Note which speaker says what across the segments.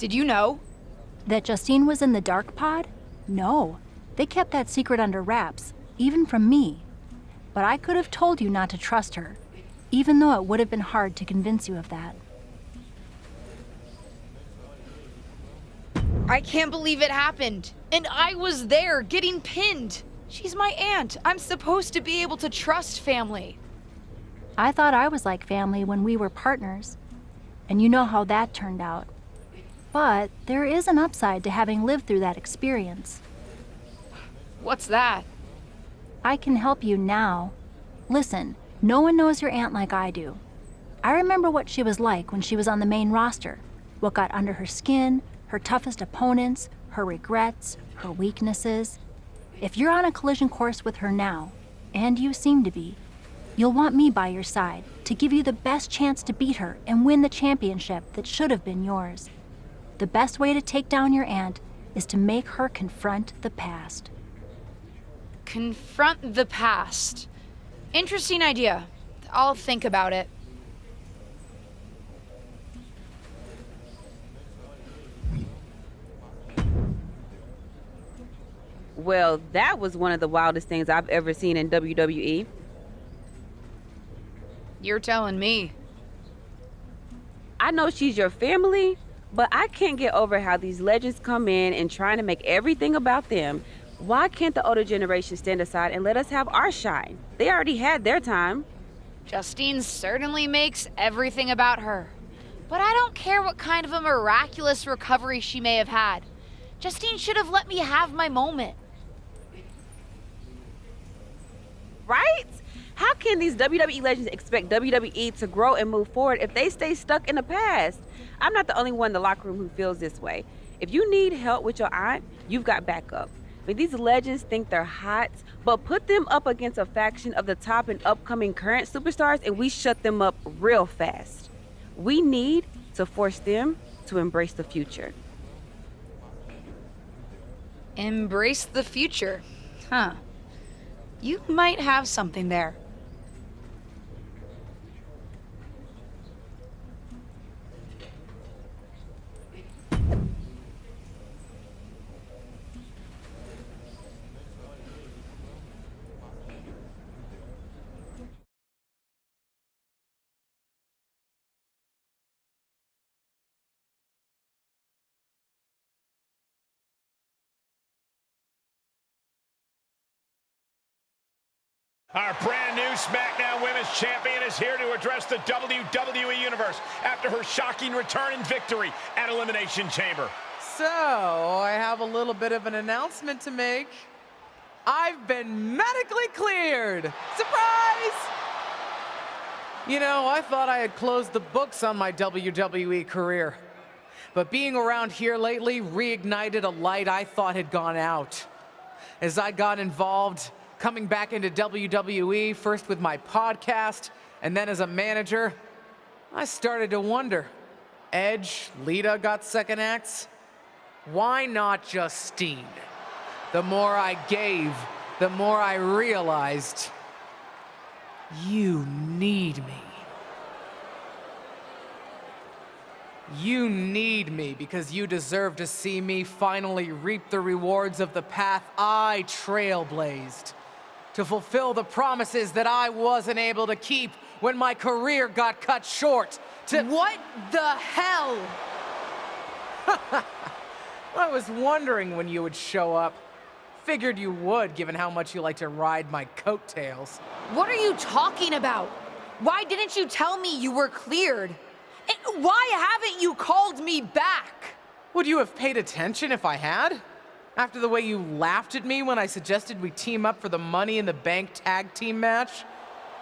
Speaker 1: Did you know?
Speaker 2: That Justine was in the dark pod? No. They kept that secret under wraps, even from me. But I could have told you not to trust her, even though it would have been hard to convince you of that.
Speaker 1: I can't believe it happened. And I was there, getting pinned. She's my aunt. I'm supposed to be able to trust family.
Speaker 2: I thought I was like family when we were partners, and you know how that turned out. But there is an upside to having lived through that experience.
Speaker 1: What's that?
Speaker 2: I can help you now. Listen, no one knows your aunt like I do. I remember what she was like when she was on the main roster, what got under her skin, her toughest opponents, her regrets, her weaknesses. If you're on a collision course with her now, and you seem to be, you'll want me by your side to give you the best chance to beat her and win the championship that should have been yours. The best way to take down your aunt is to make her confront the past.
Speaker 1: Confront the past. Interesting idea. I'll think about it.
Speaker 3: Well, that was one of the wildest things I've ever seen in WWE.
Speaker 1: You're telling me.
Speaker 3: I know she's your family, but I can't get over how these legends come in and trying to make everything about them. Why can't the older generation stand aside and let us have our shine? They already had their time.
Speaker 1: Justine certainly makes everything about her. But I don't care what kind of a miraculous recovery she may have had. Justine should have let me have my moment.
Speaker 3: Right? How can these WWE legends expect WWE to grow and move forward if they stay stuck in the past? I'm not the only one in the locker room who feels this way. If you need help with your aunt, you've got backup. I mean, these legends think they're hot, but put them up against a faction of the top and upcoming current superstars and we shut them up real fast. We need to force them to embrace the future.
Speaker 1: Embrace the future. Huh. You might have something there.
Speaker 4: Our brand new SmackDown Women's Champion is here to address the WWE Universe after her shocking return and victory at Elimination Chamber.
Speaker 5: So, I have a little bit of an announcement to make. I've been medically cleared! Surprise! You know, I thought I had closed the books on my WWE career. But being around here lately reignited a light I thought had gone out. As I got involved, coming back into WWE, first with my podcast, and then as a manager, I started to wonder, Edge, Lita got second acts? Why not Justine? The more I gave, the more I realized, you need me. You need me because you deserve to see me finally reap the rewards of the path I trailblazed, to fulfill the promises that I wasn't able to keep when my career got cut short, to—
Speaker 1: What the hell?
Speaker 5: I was wondering when you would show up. Figured you would, given how much you like to ride my coattails.
Speaker 1: What are you talking about? Why didn't you tell me you were cleared? And why haven't you called me back?
Speaker 5: Would you have paid attention if I had? After the way you laughed at me when I suggested we team up for the Money in the Bank tag team match?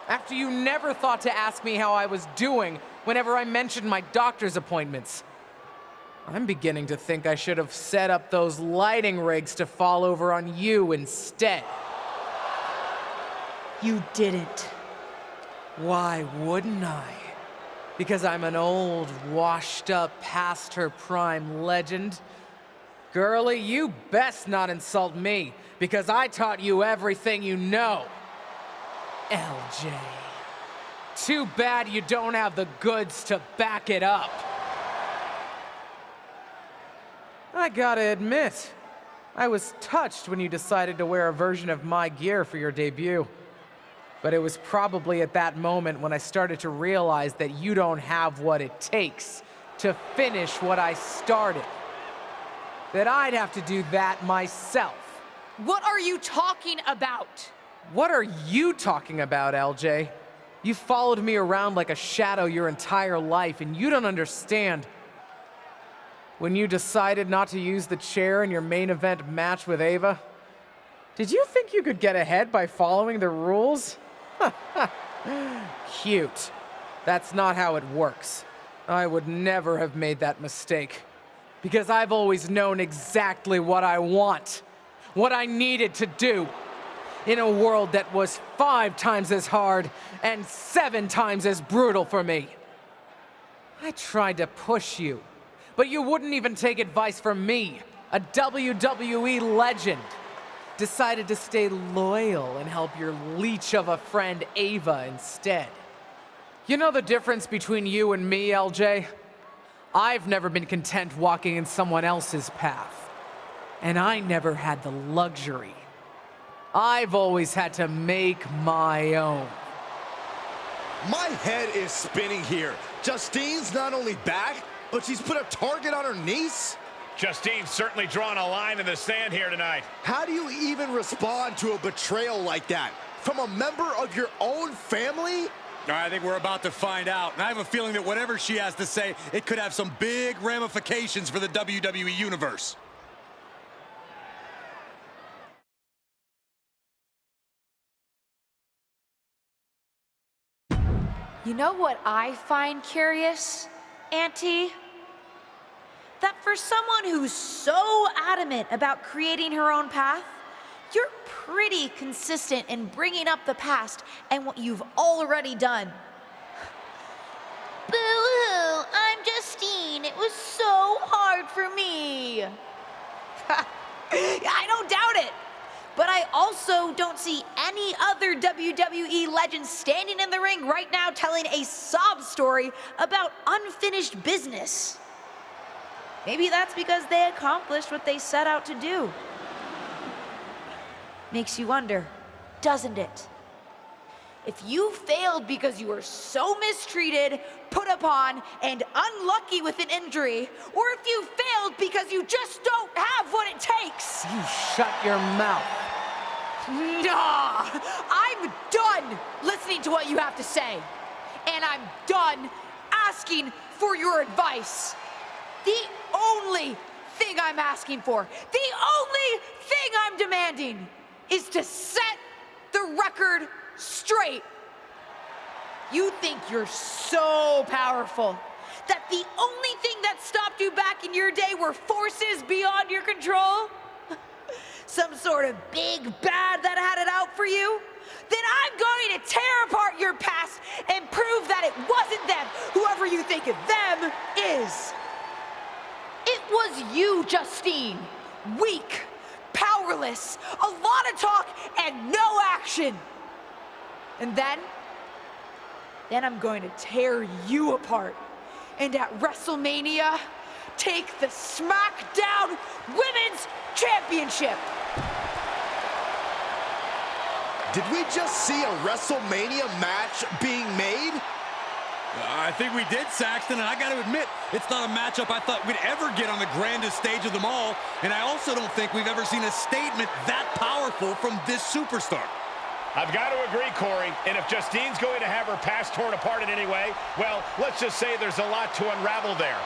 Speaker 5: After you never thought to ask me how I was doing whenever I mentioned my doctor's appointments? I'm beginning to think I should have set up those lighting rigs to fall over on you instead.
Speaker 1: You didn't.
Speaker 5: Why wouldn't I? Because I'm an old, washed-up, past-her-prime legend? Girlie, you best not insult me, because I taught you everything you know. LJ. Too bad you don't have the goods to back it up. I gotta admit, I was touched when you decided to wear a version of my gear for your debut. But it was probably at that moment when I started to realize that you don't have what it takes to finish what I started. That I'd have to do that myself.
Speaker 1: What are you talking about?
Speaker 5: What are you talking about, LJ? You followed me around like a shadow your entire life, and you don't understand. When you decided not to use the chair in your main event match with Ava, did you think you could get ahead by following the rules? Cute. That's not how it works. I would never have made that mistake. Because I've always known exactly what I want. What I needed to do. In a world that was 5 times as hard and 7 times as brutal for me. I tried to push you, but you wouldn't even take advice from me, a WWE legend. Decided to stay loyal and help your leech of a friend Ava instead. You know the difference between you and me, LJ? I've never been content walking in someone else's path. And I never had the luxury. I've always had to make my own.
Speaker 6: My head is spinning here. Justine's not only back, but she's put a target on her niece?
Speaker 4: Justine's certainly drawn a line in the sand here tonight.
Speaker 6: How do you even respond to a betrayal like that? From a member of your own family?
Speaker 7: I think we're about to find out. And I have a feeling that whatever she has to say, it could have some big ramifications for the WWE Universe.
Speaker 1: You know what I find curious, Auntie? That for someone who's so adamant about creating her own path, you're pretty consistent in bringing up the past and what you've already done. Boo-hoo, I'm Justine. It was so hard for me. I don't doubt it. But I also don't see any other WWE legends standing in the ring right now telling a sob story about unfinished business. Maybe that's because they accomplished what they set out to do. Makes you wonder, doesn't it? If you failed because you were so mistreated, put upon, and unlucky with an injury, or if you failed because you just don't have what it takes.
Speaker 5: You shut your mouth.
Speaker 1: Nah, I'm done listening to what you have to say. And I'm done asking for your advice. The only thing I'm asking for, the only thing I'm demanding is to set the record straight. You think you're so powerful that the only thing that stopped you back in your day were forces beyond your control? Some sort of big bad that had it out for you? Then I'm going to tear apart your past and prove that it wasn't them, whoever you think of them is. It was you, Justine. Weak, powerless, a lot of talk and no action. And then I'm going to tear you apart. And at WrestleMania, take the SmackDown Women's Championship.
Speaker 6: Did we just see a WrestleMania match being made?
Speaker 7: I think we did, Saxton, and I got to admit, it's not a matchup I thought we'd ever get on the grandest stage of them all, and I also don't think we've ever seen a statement that powerful from this superstar.
Speaker 4: I've got to agree, Corey, and if Justine's going to have her past torn apart in any way, well, let's just say there's a lot to unravel there.